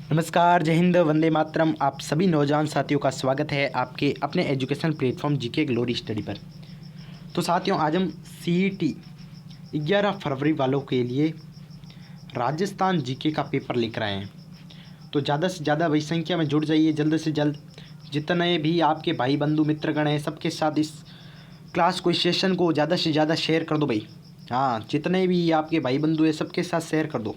नमस्कार, जय हिंद, वंदे मातरम। आप सभी नौजवान साथियों का स्वागत है आपके अपने education platform GK glory study पर। तो साथियों, आज हम सीईटी 11 फरवरी वालों के लिए राजस्थान जीके का पेपर लेकर आए हैं। तो ज़्यादा से ज़्यादा बड़ी संख्या में जुड़ जाइए, जल्द से जल्द। जितने भी आपके भाई बंधु मित्रगण हैं, सबके साथ इस क्लास को, इस सेशन को ज़्यादा से ज़्यादा शेयर कर दो भाई। हाँ, जितने भी आपके भाई बंधु हैं सबके साथ शेयर कर दो,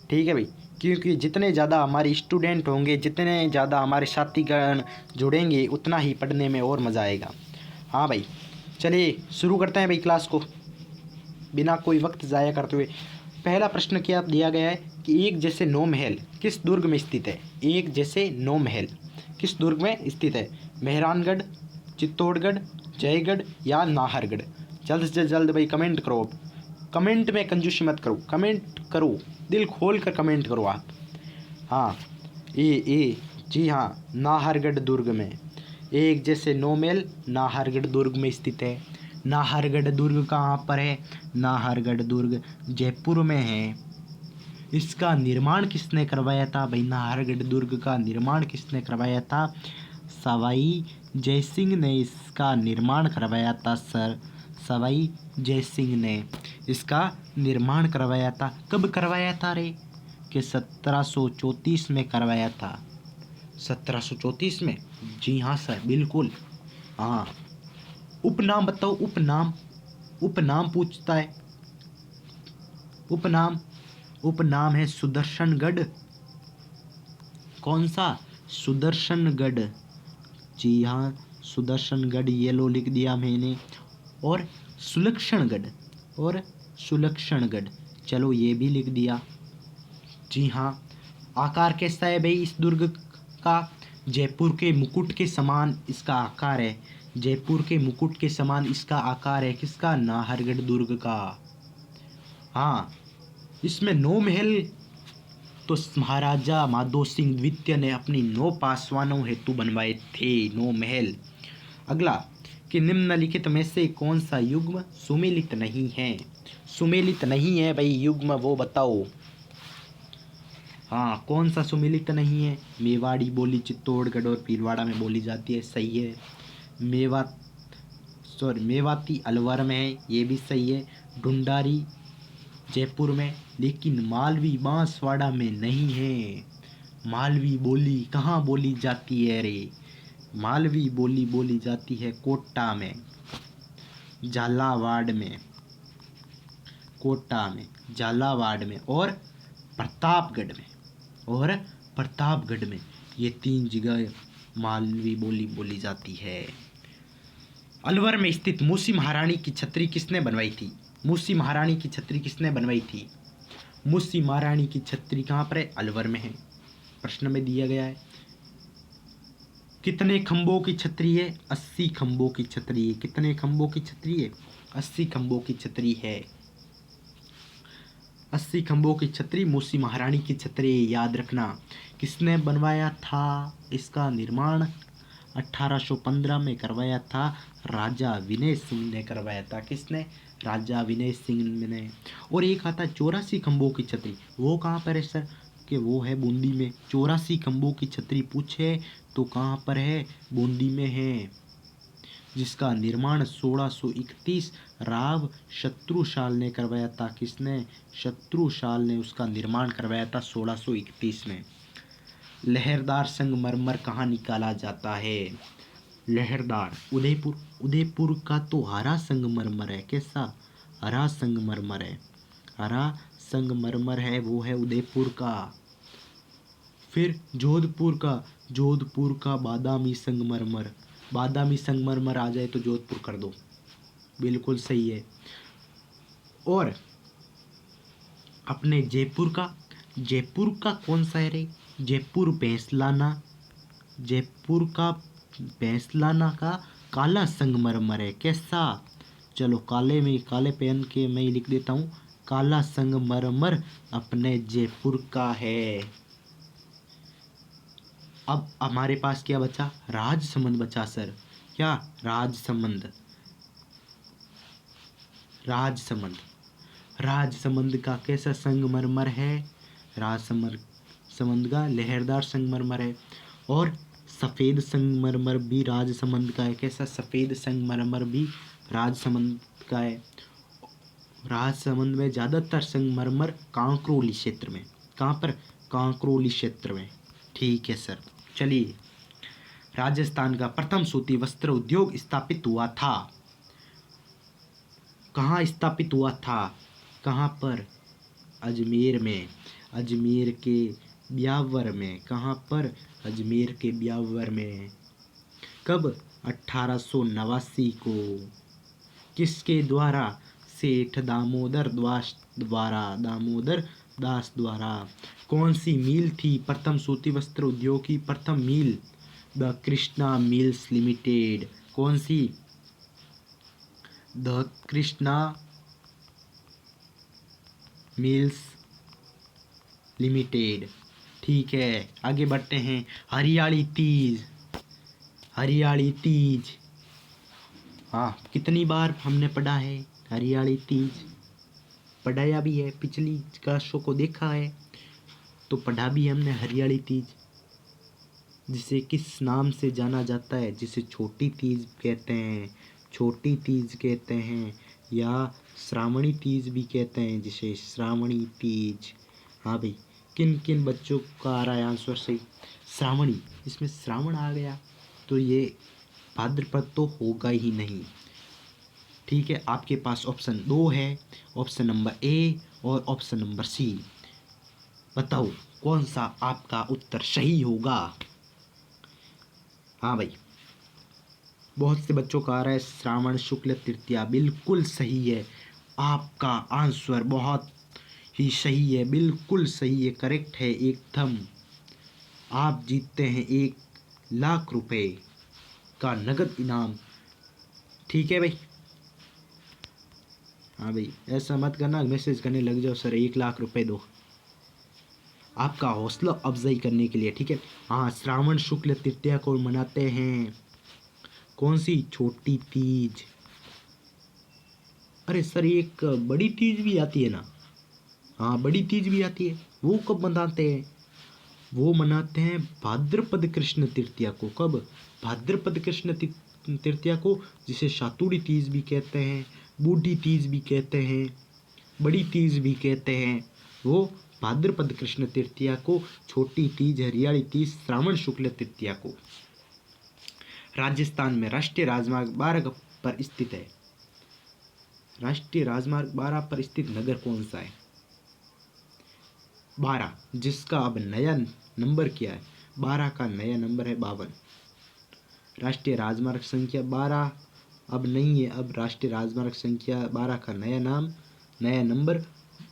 ठीक है भाई। क्योंकि जितने ज़्यादा हमारे स्टूडेंट होंगे, जितने ज़्यादा हमारे साथीगण जुड़ेंगे, उतना ही पढ़ने में और मज़ा आएगा। हाँ भाई, चलिए शुरू करते हैं भाई क्लास को, बिना कोई वक्त ज़ाया करते हुए। पहला प्रश्न क्या दिया गया है कि एक जैसे 9 महल किस दुर्ग में स्थित है। एक जैसे 9 महल किस दुर्ग में स्थित है। मेहरानगढ़, चित्तौड़गढ़, जयगढ़ या नाहरगढ़। जल्द से जल्द भाई कमेंट करो। कमेंट में कंजूसी मत करो, कमेंट करो, दिल खोल कर कमेंट करो आप। हाँ, ए जी हाँ, नाहरगढ़ दुर्ग में। एक जैसे 9 महल नाहरगढ़ दुर्ग में स्थित है। नाहरगढ़ दुर्ग कहाँ पर है। नाहरगढ़ दुर्ग जयपुर में है। इसका निर्माण किसने करवाया था भाई। नाहरगढ़ दुर्ग का निर्माण किसने करवाया था। सवाई जयसिंह ने इसका निर्माण करवाया था सर। सवाई जयसिंह ने इसका निर्माण करवाया था। कब करवाया था रे कि 1734 में करवाया था। 1734 में, जी हाँ सर, बिल्कुल। हाँ, उपनाम बताओ, उपनाम। उपनाम पूछता है, उपनाम। उपनाम है सुदर्शनगढ़। कौन सा। सुदर्शनगढ़, जी हाँ, सुदर्शनगढ़, ये लो लिख दिया मैंने। और सुलक्षणगढ़, और सुलक्षणगढ़, चलो ये भी लिख दिया। जी हाँ। आकार कैसा है भाई इस दुर्ग का। जयपुर के मुकुट के समान इसका आकार है। जयपुर के मुकुट के समान इसका आकार है। किसका। नाहरगढ़ दुर्ग का। हाँ, इसमें 9 महल तो महाराजा माधो सिंह द्वितीय ने अपनी 9 पासवानों हेतु बनवाए थे। 9 महल। अगला, कि निम्नलिखित में से कौन सा युग्म सुमेलित नहीं है। सुमेलित नहीं है भाई युग्म, वो बताओ। हाँ, कौन सा सुमेलित नहीं है। मेवाड़ी बोली चित्तौड़गढ़ और भीलवाड़ा में बोली जाती है, सही है। मेवा मेवाती अलवर में है, ये भी सही है। ढूंढारी जयपुर में, लेकिन मालवी बांसवाड़ा में नहीं है। मालवी बोली कहाँ बोली जाती है रे। मालवी बोली बोली जाती है कोटा में, झालावाड़ में। कोटा में, झालावाड़ में और प्रतापगढ़ में। और प्रतापगढ़ में, ये 3 जगह मालवी बोली बोली जाती है। अलवर में स्थित मूसी महारानी की छतरी किसने बनवाई थी। मूसी महारानी की छतरी किसने बनवाई थी। मूसी महारानी की छतरी कहाँ पर है। अलवर में है, प्रश्न में दिया गया है। कितने खंभों की छतरी है। 80 खंभों की छतरी है। कितने खंभों की छतरी है। 80 खंभों की छतरी है। 80 खंभों की छतरी मूसी महारानी की छतरी, याद रखना। किसने बनवाया था। इसका निर्माण 1815 में करवाया था। राजा विनय सिंह ने करवाया था। किसने। राजा विनय सिंह ने। और एक आता है 84 खंभों की छतरी, वो कहाँ पर है सर। कि वो है बूंदी में। 84 खंभों की छतरी पूछे तो कहाँ पर है। बूंदी में है। जिसका निर्माण 1631 राव शत्रुशाल ने करवाया था। किसने। शत्रुशाल ने उसका निर्माण करवाया था 1631 में। लहरदार संगमरमर कहाँ निकाला जाता है। लहरदार उदयपुर। उदयपुर का तो हरा संगमरमर है। कैसा। हरा संगमरमर है। हरा संगमरमर है, वो है उदयपुर का। फिर जोधपुर का। जोधपुर का बादामी संगमरमर। बादामी संगमरमर आ जाए तो जोधपुर कर दो, बिल्कुल सही है। और अपने जयपुर का। जयपुर का कौन सा है रे। जयपुर भैंसलाना। जयपुर का भैंसलाना का काला संगमरमर है। कैसा। चलो काले में, काले पेन के मैं ही लिख देता हूँ। काला संगमरमर अपने जयपुर का है। अब हमारे पास क्या बचा। राजसमंद बचा सर। क्या। राजसमंद। राजसमंद। राजसमंद का कैसा संगमरमर है। राजसमर राजसमंद का लहरदार संगमरमर है। और सफ़ेद संगमरमर भी राजसमंद का है। कैसा? सफ़ेद संगमरमर भी राजसमंद का है। राजसमंद में ज़्यादातर संगमरमर कांकरोली क्षेत्र में। कहाँ पर? कांकरोली क्षेत्र में। ठीक है सर। चलिए, राजस्थान का प्रथम सूती वस्त्र उद्योग स्थापित हुआ था। कहाँ स्थापित हुआ था? कहाँ पर? अजमेर में। अजमेर के ब्यावर में। कहाँ पर? अजमेर के ब्यावर में। कब? 1889 को। किसके द्वारा? सेठ दामोदर दास द्वारा। कौन सी मिल थी प्रथम सूती वस्त्र उद्योग की प्रथम मिल? The Krishna mills limited. कौन सी? The Krishna mills limited. ठीक है, आगे बढ़ते हैं। हरियाली तीज। हरियाली तीज, हाँ, कितनी बार हमने पढ़ा है हरियाली तीज? पढ़ाया भी है, पिछली क्लासों को देखा है तो पढ़ा भी हमने हरियाली तीज। जिसे किस नाम से जाना जाता है? जिसे छोटी तीज कहते हैं। छोटी तीज कहते हैं, या श्रावणी तीज भी कहते हैं, जिसे श्रावणी तीज। हाँ भाई, किन किन बच्चों का आ रहा है आंसर सही? श्रावणी, इसमें श्रावण आ गया तो ये भाद्रपद तो होगा ही नहीं। ठीक है, आपके पास ऑप्शन 2 है, ऑप्शन नंबर ए और ऑप्शन नंबर सी। बताओ कौन सा आपका उत्तर सही होगा? हाँ भाई, बहुत से बच्चों का आ रहा है श्रावण शुक्ल तृतीया। बिल्कुल सही है, आपका आंसर बहुत ही सही है, बिल्कुल सही है, करेक्ट है एकदम। आप जीतते हैं 1 लाख रुपए का नगद इनाम। ठीक है भाई। हाँ भाई, ऐसा मत करना, मैसेज करने लग जाओ सर 1 लाख रुपए दो, आपका हौसला अफजाई करने के लिए। ठीक है। हाँ, श्रावण शुक्ल तृतीया को मनाते हैं। कौन सी? छोटी तीज। अरे सर, एक बड़ी तीज भी आती है ना? हाँ, बड़ी तीज भी आती है। वो कब मनाते हैं? वो मनाते हैं भाद्रपद कृष्ण तृतीया को। कब? भाद्रपद कृष्ण तृतीया को, जिसे शातुड़ी तीज भी कहते हैं, बूढ़ी तीज भी कहते हैं, बड़ी तीज भी कहते हैं। वो भाद्रपद कृष्ण तृतीया को, छोटी तीज, हरियाली तीज, श्रावण शुक्ल तृतीया को। राजस्थान में राष्ट्रीय राजमार्ग 12 पर स्थित है। राष्ट्रीय राजमार्ग 12 पर स्थित नगर कौन सा है? 12, जिसका अब नया नंबर क्या है? 12 का नया नंबर है 52। राष्ट्रीय राजमार्ग संख्या 12 अब नहीं है, अब राष्ट्रीय राजमार्ग संख्या 12 का नया नंबर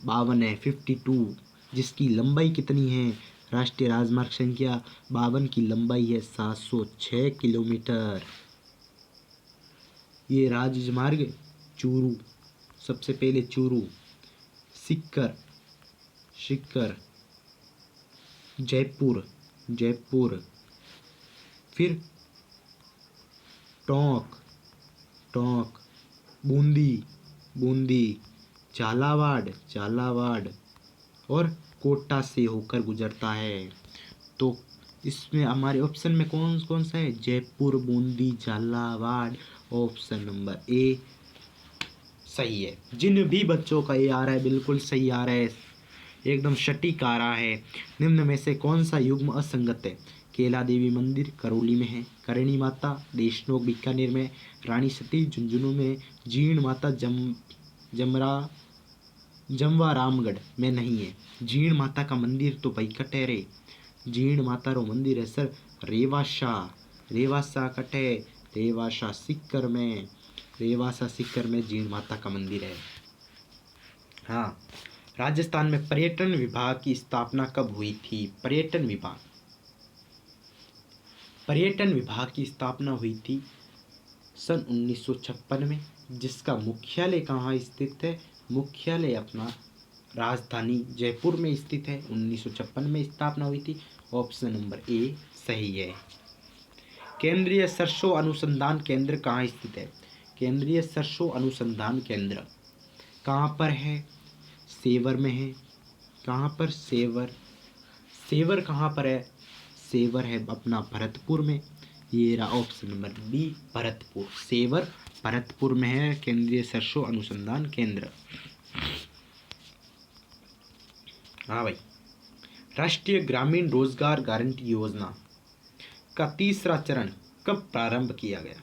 52 है, 52। जिसकी लंबाई कितनी है? राष्ट्रीय राजमार्ग संख्या 52 की लंबाई है 706 किलोमीटर। ये राजमार्ग चूरू, सबसे पहले चूरू, सिक्कर, जयपुर, फिर टोंक, बूंदी, झालावाड़ और कोटा से होकर गुजरता है। तो इसमें हमारे ऑप्शन में कौन कौन सा है? Jaipur, Bundi, Jhalawar. Option number A सही है। जिन भी बच्चों का ये आ रहा है बिल्कुल सही आ रहा है, एकदम सटीक आ रहा है। निम्न में से कौन सा युग्म असंगत है? केला देवी मंदिर करौली में है, करणी माता देशनोक बीकानेर में, रानी सती झुंझुनू में, जीण माता जमवा रामगढ़ में नहीं है। जीण माता का मंदिर तो भाई कटे रे, जीण माता रो मंदिर है सर रेवासा कटे, रेवासा सिक्कर में जीण माता का मंदिर है। हाँ, राजस्थान में पर्यटन विभाग की स्थापना कब हुई थी? पर्यटन विभाग की स्थापना हुई थी सन 1956 में। जिसका मुख्यालय कहाँ स्थित है? मुख्यालय अपना राजधानी जयपुर में स्थित है। 1956 में स्थापना हुई थी। ऑप्शन नंबर ए सही है। केंद्रीय सरसों अनुसंधान केंद्र कहाँ स्थित है? केंद्रीय सरसों अनुसंधान केंद्र कहाँ पर है? सेवर में है। कहाँ पर? सेवर कहाँ पर है? सेवर है अपना भरतपुर में। ये रहा option number B, Bharatpur. Sewar Bharatpur में है, केंद्रीय सरसों अनुसंधान केंद्र। हाँ भाई, राष्ट्रीय ग्रामीण रोजगार गारंटी योजना का तीसरा चरण कब प्रारंभ किया गया?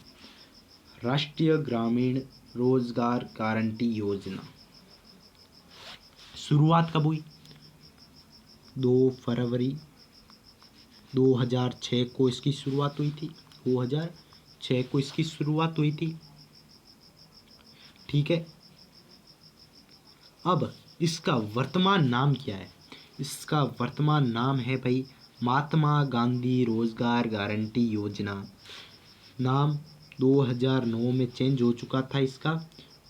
राष्ट्रीय ग्रामीण रोजगार गारंटी योजना शुरुआत कब हुई? 2 फरवरी 2006 को इसकी शुरुआत हुई थी। 2006 को इसकी शुरुआत हुई थी। ठीक है, अब इसका वर्तमान नाम क्या है? इसका वर्तमान नाम है भाई महात्मा गांधी रोजगार गारंटी योजना। नाम 2009 में चेंज हो चुका था इसका।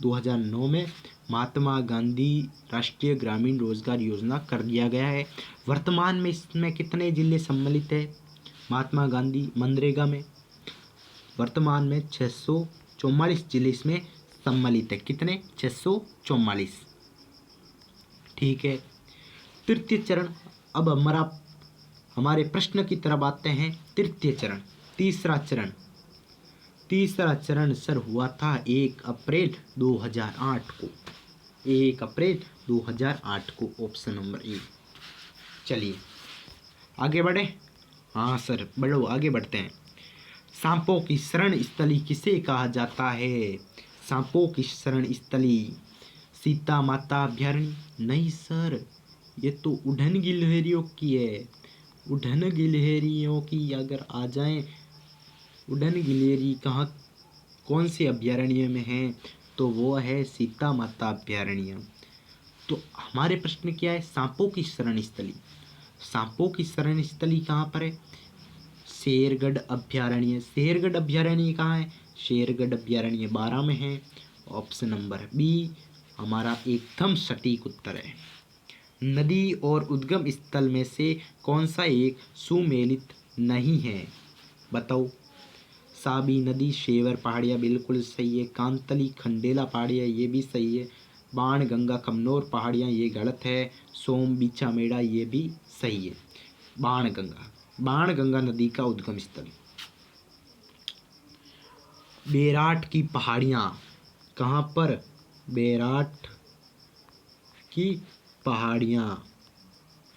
2009 में महात्मा गांधी राष्ट्रीय ग्रामीण रोजगार योजना कर दिया गया है। वर्तमान में इसमें कितने जिले सम्मिलित है? महात्मा गांधी मनरेगा में वर्तमान में 644 जिले इसमें सम्मिलित है। कितने? 644। ठीक है, तृतीय चरण। अब हमारे प्रश्न की तरफ आते हैं। तृतीय चरण, तीसरा चरण सर हुआ था 1 अप्रैल 2008 को। 1 अप्रैल 2008 को, ऑप्शन नंबर ए। चलिए आगे बढ़े। हाँ सर, बढ़ो, आगे बढ़ते हैं। सांपों की शरण स्थली किसे कहा जाता है? सांपों की शरण स्थली सीता माता अभयारण्य? नहीं सर, ये तो उड़न गिलहरियों की है। उड़न गिलहरियों की अगर आ जाएं, उड़न गिलहरी कहाँ, कौन से अभयारण्य में है? तो वो है सीता माता अभयारण्य। तो हमारे प्रश्न क्या है? सांपों की शरण स्थली। सांपों की शरण स्थली कहाँ पर है? शेरगढ़ अभयारण्य। शेरगढ़ अभयारण्य कहाँ है? शेरगढ़ अभयारण्य 12 में है। ऑप्शन नंबर बी हमारा एकदम सटीक उत्तर है। नदी और उद्गम स्थल में से कौन सा एक सुमेलित नहीं है? बताओ। साबी नदी, शेवर पहाड़ियाँ बिल्कुल सही है। कांतली खंडेला पहाड़ियाँ ये भी सही है। बाण गंगा कमनौर पहाड़ियाँ ये गलत है। सोम बीचा मेड़ा ये भी सही है। बाण गंगा नदी का उद्गम स्थल। बेराट की पहाड़ियाँ कहाँ पर? बेराट की पहाड़ियाँ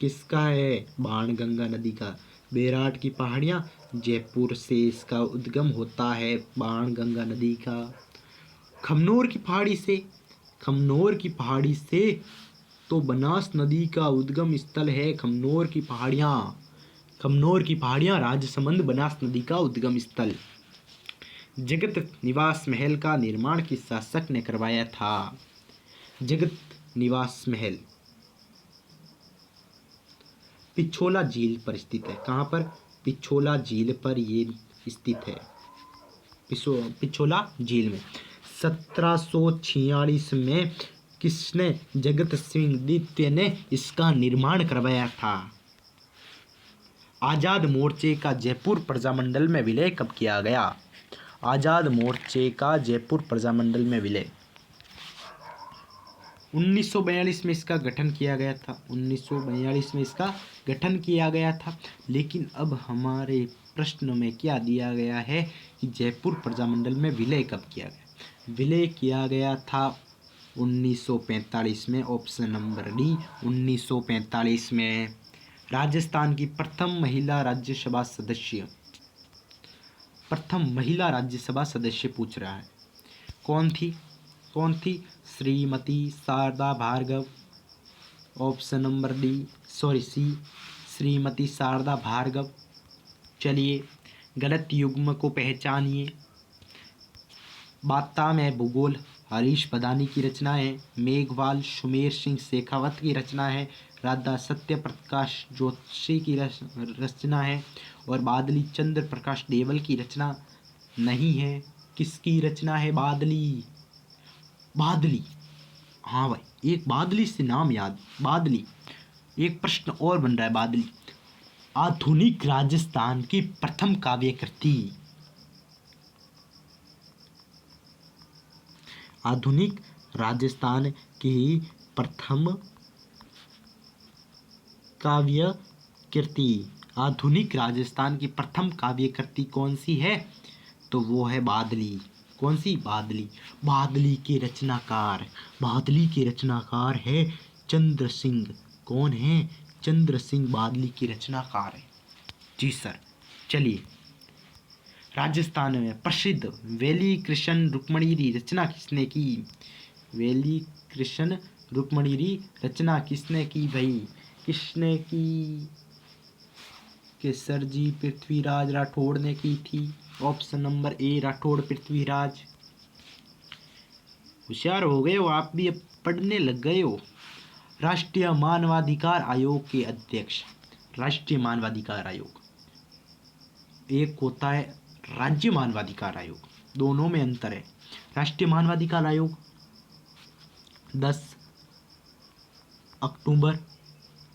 किसका है? बाणगंगा नदी का। बेराट की पहाड़ियाँ जयपुर से इसका उद्गम होता है, बाणगंगा नदी का। खमनोर की पहाड़ी से तो बनास नदी का उद्गम स्थल है। खमनोर की पहाड़ियाँ राजसमंद बनास नदी का उद्गम स्थल। जगत निवास महल का निर्माण किस शासक ने करवाया था? जगत निवास महल पिछोला झील पर स्थित है। कहाँ पर? पिछोला झील पर ये स्थित है। पिछोला झील में 1746 में किसने? जगत सिंह द्वितीय ने इसका निर्माण करवाया था। आजाद मोर्चे का जयपुर प्रजामंडल में विलय कब किया गया? आजाद मोर्चे का जयपुर प्रजामंडल में विलय 1942 में इसका गठन किया गया था। 1942 में इसका गठन किया गया था। लेकिन अब हमारे प्रश्न में क्या दिया गया है कि जयपुर प्रजामंडल में विलय कब किया गया? विलय किया गया था 1945 में। ऑप्शन नंबर डी 1945 में। राजस्थान की प्रथम महिला राज्यसभा सदस्य पूछ रहा है। कौन थी? Shrimati Sharda Bhargava. Option number C Shrimati Sharda Bhargava. चलिए गलत युग्म को पहचानिए। बाता में भूगोल हरीश बदानी की रचना है। मेघवाल सुमेर सिंह शेखावत की रचना है। राधा सत्य प्रकाश जोशी की रचना है। और बादली चंद्र प्रकाश देवल की रचना नहीं है। किसकी रचना है? बादली। हाँ भाई, एक बादली से नाम याद। बादली। एक प्रश्न और बन रहा है। बादली आधुनिक राजस्थान की प्रथम काव्यकृति। आधुनिक राजस्थान की प्रथम काव्य कृति, आधुनिक राजस्थान की प्रथम काव्य कृति कौन सी है? तो वो है बादली। कौन सी? बादली। बादली के रचनाकार है चंद्र सिंह। कौन है? चंद्र सिंह बादली के रचनाकार है। जी सर। चलिए, राजस्थान में प्रसिद्ध वेली कृष्ण रुक्मणी रचना किसने की? वेली कृष्ण रुक्मणी रचना किसने की भाई? किसने की? कि सर जी पृथ्वीराज राठौड़ ने की थी। Option number A Rathore Prithviraj. होशियार हो गए हो आप भी, अब पढ़ने लग गए हो। राष्ट्रीय मानवाधिकार आयोग के अध्यक्ष। राष्ट्रीय मानवाधिकार आयोग, एक होता है राज्य मानवाधिकार आयोग, दोनों में अंतर है। राष्ट्रीय मानवाधिकार आयोग 10 अक्टूबर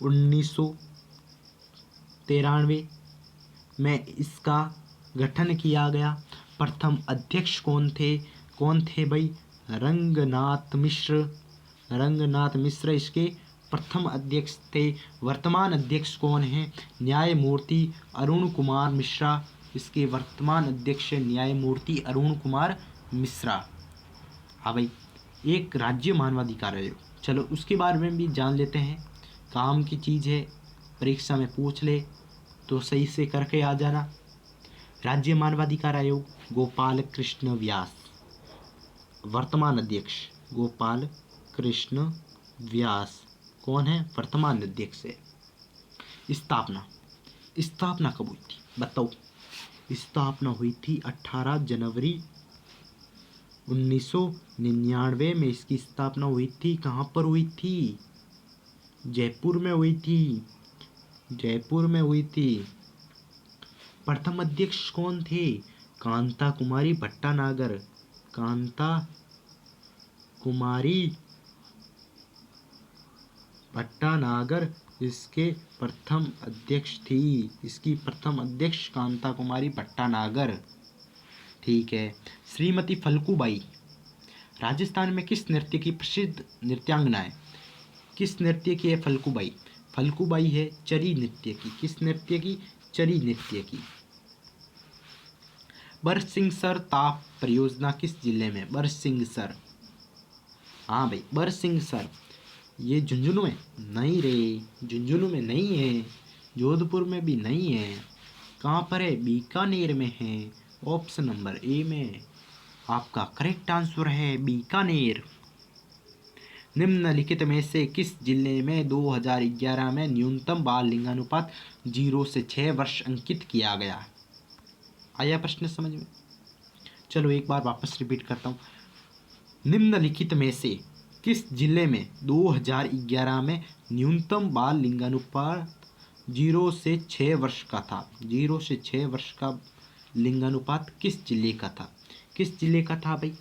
1993 में इसका गठन किया गया। प्रथम अध्यक्ष कौन थे? भाई? रंगनाथ मिश्र इसके प्रथम अध्यक्ष थे। वर्तमान अध्यक्ष कौन है? न्यायमूर्ति अरुण कुमार मिश्रा। इसके वर्तमान अध्यक्ष न्यायमूर्ति अरुण कुमार मिश्रा। हाँ भाई, एक राज्य मानवाधिकार आयोग। चलो उसके बारे में भी जान लेते हैं। काम की चीज़ है, परीक्षा में पूछ ले तो सही से करके आ जाना। राज्य मानवाधिकार आयोग गोपाल कृष्ण व्यास, वर्तमान अध्यक्ष गोपाल कृष्ण व्यास। कौन है? वर्तमान अध्यक्ष है। स्थापना कब हुई थी बताओ? स्थापना हुई थी 18 जनवरी 1999 में इसकी स्थापना हुई थी। कहाँ पर हुई थी? जयपुर में हुई थी। प्रथम अध्यक्ष कौन थे? कांता कुमारी भट्टानागर इसके प्रथम अध्यक्ष थी। इसकी प्रथम अध्यक्ष कांता कुमारी भट्टानागर। ठीक है। श्रीमती फल्गुबाई राजस्थान में किस नृत्य की प्रसिद्ध नृत्यांगना है? किस नृत्य की है फल्गुबाई? फल्गुबाई है चरी नृत्य की। किस नृत्य की? चरी नृत्य की। बरसिंहसर ताप परियोजना किस जिले में? बरसिंहसर। हाँ भाई, बरसिंहसर ये झुंझुनू में? नहीं रे, झुंझुनू में नहीं है, जोधपुर में भी नहीं है। कहाँ पर है? बीकानेर में है। ऑप्शन नंबर ए में आपका करेक्ट आंसर है बीकानेर। निम्नलिखित में से किस जिले में 2011 में न्यूनतम बाल लिंगानुपात 0 से 6 वर्ष अंकित किया गया? आया प्रश्न समझ में? चलो एक बार वापस रिपीट करता हूँ। निम्नलिखित में से किस जिले में 2011 में न्यूनतम बाल लिंगानुपात 0 से 6 वर्ष का था? 0 से 6 वर्ष का लिंगानुपात किस जिले का था? किस जिले का था भाई?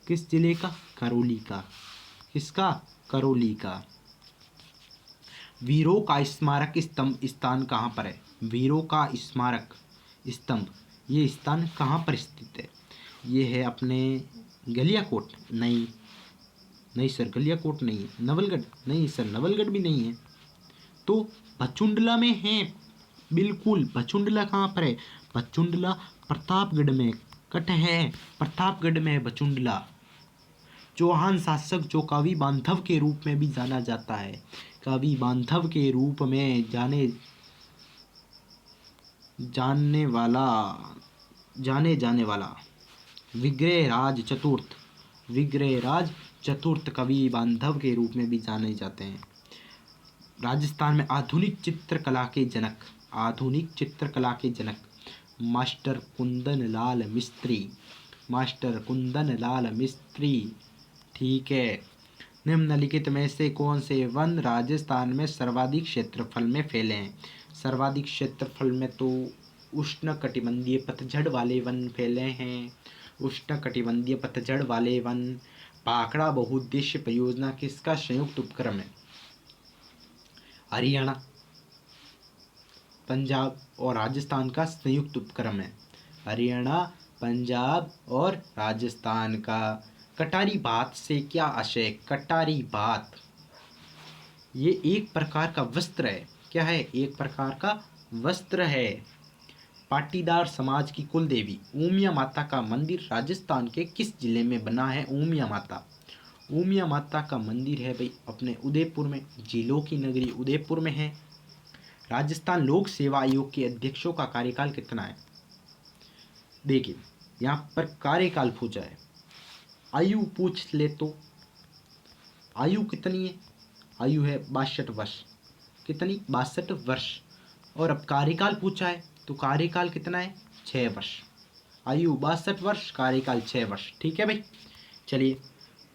किस जिले का? करौली का। किसका? करौली का। वीरों का स्मारक स्तंभ स्थान कहाँ पर है? वीरों का स्मारक स्तंभ ये स्थान कहाँ पर स्थित है? ये है अपने गलियाकोट। नहीं सर, गलियाकोट नहीं है। नवलगढ़? नहीं सर, नवलगढ़ भी नहीं है। तो भचुंडला में है। बिल्कुल, भचुंडला कहाँ पर है? भचुंडला प्रतापगढ़ में कट है। प्रतापगढ़ में है भचुंडला। चौहान शासक जो कवि बांधव के रूप में भी जाना जाता है, कवि बांधव के रूप में जाने जाने वाला विग्रहराज चतुर्थ कवि बांधव के रूप में भी जाने जाते हैं। राजस्थान में आधुनिक चित्रकला के जनक मास्टर कुंदन लाल मिस्त्री। ठीक है। निम्नलिखित में से कौन से वन राजस्थान में सर्वाधिक क्षेत्रफल में फैले हैं? सर्वाधिक क्षेत्रफल में तो उष्णकटिबंधीय पतझड़ वाले वन फैले हैं। उष्णकटिबंधीय पतझड़ वाले वन। भाखड़ा बहुउद्देश्य परियोजना किसका संयुक्त उपक्रम है? हरियाणा, पंजाब और राजस्थान का संयुक्त उपक्रम है। हरियाणा, पंजाब और राजस्थान का। कटारी बात से क्या आशय? कटारी बात ये एक प्रकार का वस्त्र है। क्या है? एक प्रकार का वस्त्र है। पाटीदार समाज की कुल देवी ऊमिया माता का मंदिर राजस्थान के किस जिले में बना है? ऊमिया माता, ऊमिया माता का मंदिर है भाई अपने उदयपुर में, जिलों की नगरी उदयपुर में है। राजस्थान लोक सेवा आयोग के अध्यक्षों का कार्यकाल कितना है? देखिए यहाँ पर कार्यकाल पूछा है, आयु पूछ ले तो आयु कितनी है? आयु है 62 वर्ष। कितनी? 62 वर्ष। और अब कार्यकाल पूछा है तो कार्यकाल कितना है? 6 वर्ष। आयु 62 वर्ष, कार्यकाल 6 वर्ष। ठीक है भाई। चलिए,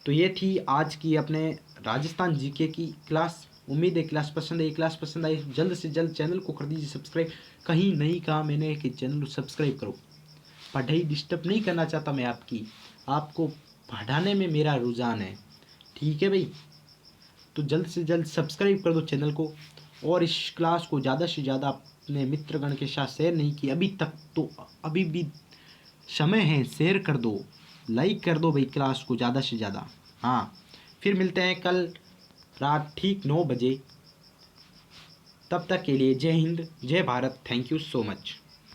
तो ये थी आज की अपने राजस्थान जीके की क्लास। उम्मीद है क्लास पसंद आई। क्लास पसंद आई जल्द से जल्द चैनल को कर दीजिए सब्सक्राइब। कहीं नहीं कहा मैंने कि चैनल को सब्सक्राइब करो। पढ़ाई डिस्टर्ब नहीं करना चाहता मैं आपकी, आपको पढ़ाने में मेरा रुझान है। ठीक है भाई, तो जल्द से जल्द सब्सक्राइब कर दो चैनल को, और इस क्लास को ज़्यादा से ज़्यादा अपने मित्रगण के साथ शेयर नहीं किया अभी तक तो अभी भी समय है, शेयर कर दो, लाइक कर दो भाई क्लास को ज़्यादा से ज़्यादा। हाँ, फिर मिलते हैं कल रात ठीक 9 बजे। तब तक के लिए जय हिंद, जय Bharat. Thank you so much.